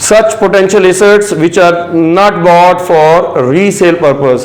such potential assets which are not bought for resale purpose.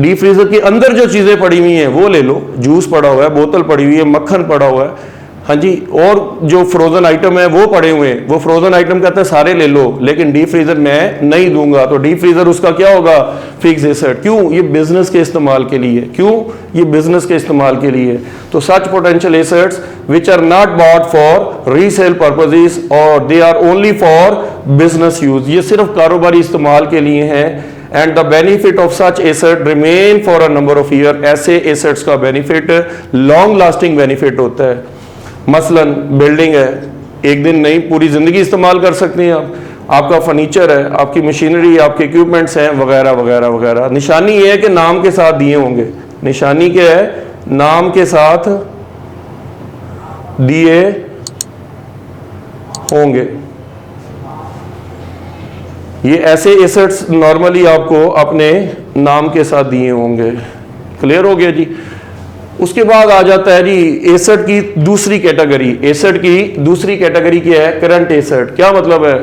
D freezer के अंदर जो चीजें पड़ी हुई हैं वो ले लो, जूस पड़ा हुआ है, बोतल पड़ी हुई है, मक्खन पड़ा हुआ है, हाँ जी, और जो फ्रोजन आइटम है वो पड़े हुए हैं, वो फ्रोजन आइटम कहते हैं सारे ले लो, लेकिन डी फ्रीजर मैं नहीं दूंगा। तो डी फ्रीजर उसका क्या होगा? Fix asset. क्यों? ये बिजनेस के इस्तेमाल के लिए। क्यों? ये बिजनेस के इस्तेमाल के लिए। तो such potential assets which are not bought for resale purposes और they are only for business use, ये सिर्फ कारोबारी इस्तेमाल के लिए हैं। And the benefit of such asset remain for a number of year, ऐसे एसेट्स का बेनिफिट लॉन्ग लास्टिंग बेनिफिट होता है। मसलन बिल्डिंग है, एक दिन नहीं पूरी जिंदगी इस्तेमाल कर सकते हैं आप, आपका फर्नीचर है, आपकी मशीनरी, आपके इक्विपमेंट्स हैं, वगैरह वगैरह वगैरह। निशानी ये है कि नाम के साथ दिए होंगे, निशानी क्या है? नाम के साथ दिए होंगे। ये ऐसे एसेट्स नॉर्मली आपको अपने नाम के साथ दिए होंगे। क्लियर हो गया जी? उसके बाद आ जाता है जी एसेट की दूसरी कैटेगरी। एसेट की दूसरी कैटेगरी क्या है? Current asset. क्या मतलब है?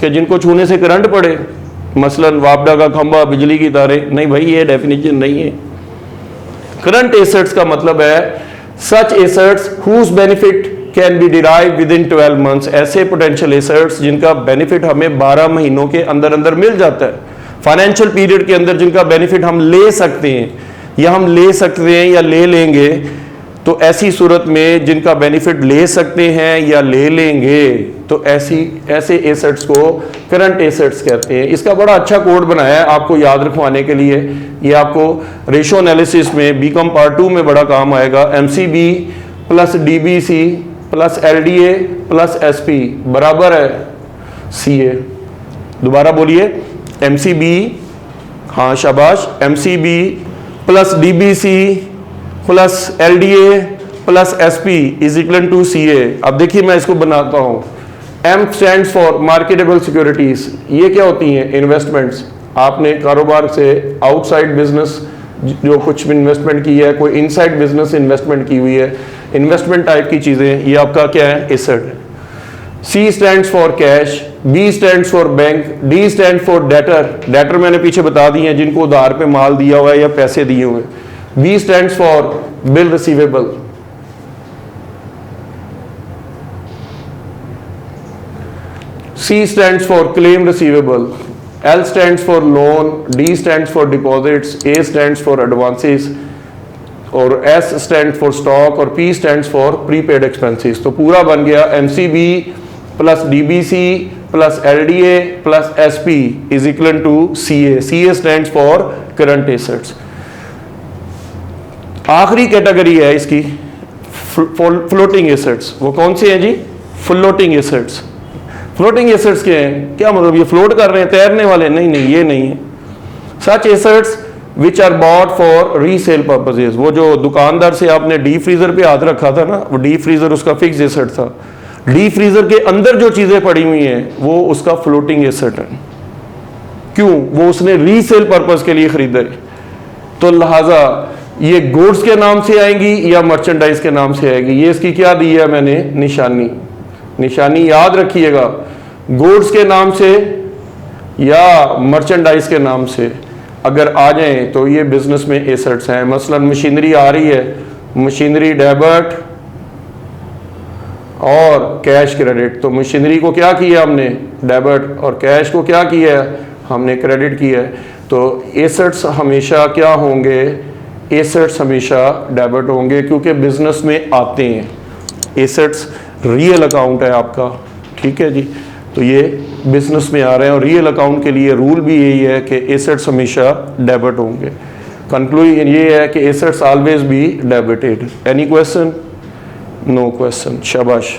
कि जिनको छूने से करंट पड़े, मसलन वापडा का खंभा, बिजली की तारें। नहीं भाई, ये डेफिनेशन नहीं है। करंट एसेट्स का मतलब है such assets whose benefit can be derive with 12 months, ऐसे पोटेंशियल एसेट्स जिनका बेनिफिट हमें 12 महीनों के अंदर अंदर मिल जाता है। फाइनेंशियल पीरियड के अंदर जिनका बेनिफिट हम ले सकते हैं, या हम ले सकते हैं या ले लेंगे। तो ऐसी सूरत में जिनका बेनिफिट ले सकते हैं या ले लेंगे, तो ऐसे एसेट्स को करंट एसेट्स कहते हैं। इसका बड़ा अच्छा कोड बनाया है आपको याद रखवाने के लिए। ये आपको रेशो एनालिसिस में बीकॉम पार्ट 2 में बड़ा काम आएगा। MCB plus DBC plus LDA plus SP बराबर है CA। दोबारा बोलिए, MCB, हाँ शाबाश, MCB plus DBC plus LDA plus SP is equal to CA। अब देखिए मैं इसको बनाता हूं। M stands for marketable securities. ये क्या होती हैं? इन्वेस्टमेंट्स। आपने कारोबार से आउटसाइड बिजनेस जो कुछ इन्वेस्टमेंट की है, कोई इनसाइड बिजनेस इन्वेस्टमेंट की हुई है, इन्वेस्टमेंट टाइप की चीजें, ये आपका क्या है? एसेट है। C stands for cash, B stands for bank, D stand for debtor. Debtor मैंने पीछे बता दिए हैं, जिनको उधार पे माल दिया हुआ है या पैसे दिए हुए हैं। B stands for bill receivable. C stands for claim receivable. L stands for loan, D stands for deposits, A stands for advances, और S स्टैंड फॉर स्टॉक, और P stands for prepaid expenses. तो पूरा बन गया MCB plus DBC plus LDA plus SP is equal to CA। CA stands for current assets. आखिरी category है इसकी floating assets. वो कौन से हैं जी? Floating assets. फ्लोटिंग एसेट्स क्या हैं? क्या मतलब ये फ्लोट कर रहे हैं, तैरने वाले? नहीं नहीं, ये नहीं है। Such assets which are bought for resale purposes. वो जो दुकानदार से आपने डी फ्रीजर पे हाथ रखा था ना, वो डी फ्रीजर उसका फिक्स एसेट था। डी फ्रीजर के अंदर जो चीजें पड़ी हुई हैं वो उसका फ्लोटिंग एसेट है। क्यों? वो उसने रीसेल पर्पस के लिए खरीदा है। तो लिहाजा ये गुड्स के नाम से आएंगी या मर्चेंडाइज के नाम से आएगी। ये इसकी क्या दी है मैंने? निशानी। निशानी याद रखिएगा, गुड्स के नाम से या मर्चेंडाइज के नाम से अगर आ जाएं तो ये बिजनेस में एसेट्स हैं। मसलन मशीनरी आ रही है, मशीनरी डेबिट और कैश क्रेडिट। तो मशीनरी को क्या किया हमने? डेबिट, और कैश को क्या किया? हमने क्रेडिट किया है। तो एसेट्स हमेशा क्या होंगे? एसेट्स हमेशा डेबिट होंगे, क्योंकि बिजनेस में आते हैं। एसेट्स रियल अकाउंट है आपका, ठीक है जी। तो ये बिजनेस में आ रहे हैं, और रियल अकाउंट के लिए रूल भी यही है कि एसेट्स हमेशा डेबिट होंगे। कंक्लूजन ये है कि assets always be debited. Any question? No question, शाबाश।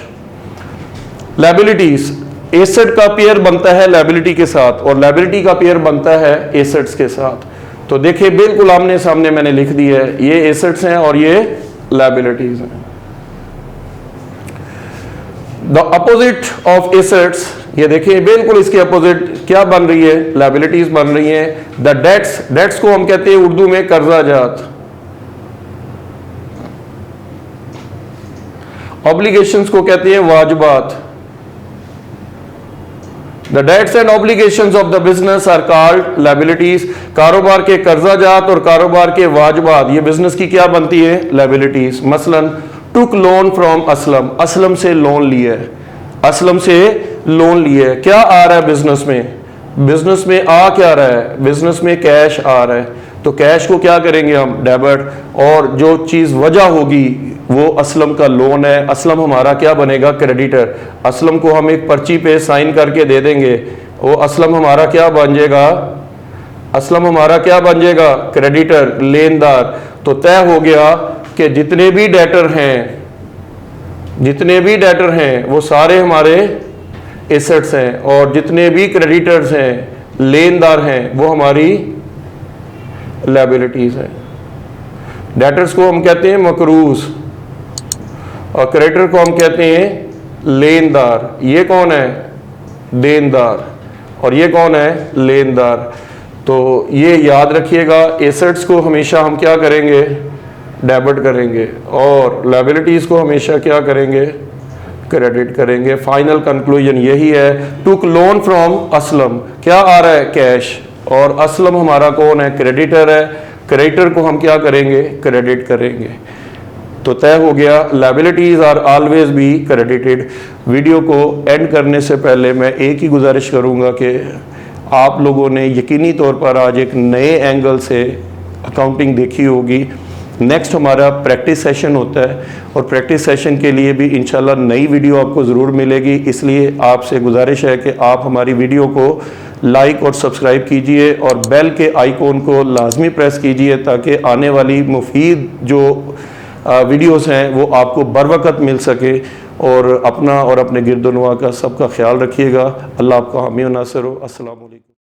लायबिलिटीज। एसेट का पेयर बनता है लायबिलिटी के साथ, और लायबिलिटी का पेयर बनता है एसेट्स के साथ। तो देखिए बिल्कुल आमने सामने मैंने लिख दी है, ये एसेट्स हैं और ये लायबिलिटीज हैं। द अपोजिट ऑफ एसेट्स, ये देखिए बिल्कुल इसके अपोजिट क्या बन रही है? लायबिलिटीज बन रही हैं। द डेट्स, डेट्स को हम कहते हैं उर्दू में कर्जा जात। ऑब्लिगेशंस को कहते हैं वाजबात। The debts and obligations of the business are called liabilities. कारोबार के कर्जा जात और कारोबार के वाजबात ये बिजनेस की क्या बनती है? liabilities. मसलन took loan from Aslam, Aslam से लोन लिया है, असलम से लोन लिया है। क्या आ रहा है बिजनेस में? बिजनेस में आ क्या रहा है? बिजनेस में कैश आ रहा है, तो कैश को क्या करेंगे हम? डेबिट। और जो चीज़ वजह होगी वो असलम का लोन है, असलम हमारा क्या बनेगा? क्रेडिटर। असलम को हम एक पर्ची पे साइन करके दे देंगे, वो असलम हमारा क्या बन जाएगा? असलम हमारा क्या बन जाएगा? क्रेडिटर, लेनदार। तो तय हो गया कि जितने भी डेटर हैं, जितने भी डेटर हैं वो सारे हमारे एसेट्स हैं, और जितने भी क्रेडिटर्स हैं, लेनदार हैं, वो हमारी लायबिलिटीज हैं। डेटर्स को हम कहते हैं मकरूज और क्रेडिटर को हम कहते हैं लेनदार। ये कौन है? देनदार। और ये कौन है? लेनदार। तो ये याद रखिएगा, एसेट्स को हमेशा हम क्या करेंगे? डेबिट करेंगे, और लायबिलिटीज को हमेशा क्या करेंगे? क्रेडिट करेंगे। फाइनल कंक्लूजन यही है, टुक लोन फ्रॉम असलम, क्या आ रहा है? कैश। और असलम हमारा कौन है? क्रेडिटर है, क्रेडिटर को हम क्या करेंगे? क्रेडिट करेंगे। तो तय हो गया, liabilities are always be credited. Video को एंड करने से पहले मैं एक ही गुजारिश करूंगा कि आप लोगों ने यकीनी तौर पर आज एक नए एंगल से अकाउंटिंग देखी होगी। नेक्स्ट हमारा प्रैक्टिस सेशन होता है, और प्रैक्टिस सेशन के लिए भी इंशाल्लाह नई वीडियो आपको ज़रूर मिलेगी। इसलिए आपसे गुजारिश है कि आप हमारी वीडियो को लाइक और सब्सक्राइब कीजिए, और बेल के आइकॉन को लाजमी प्रेस कीजिए, ताकि आने वाली मुफीद जो वीडियोस हैं वो आपको बर वक्त मिल सके। और अपना और अपने गिरदोनवा का सबका ख्याल रखिएगा। अल्लाह आपका हामी व नासिर हो। अस्सलाम वालेकुम।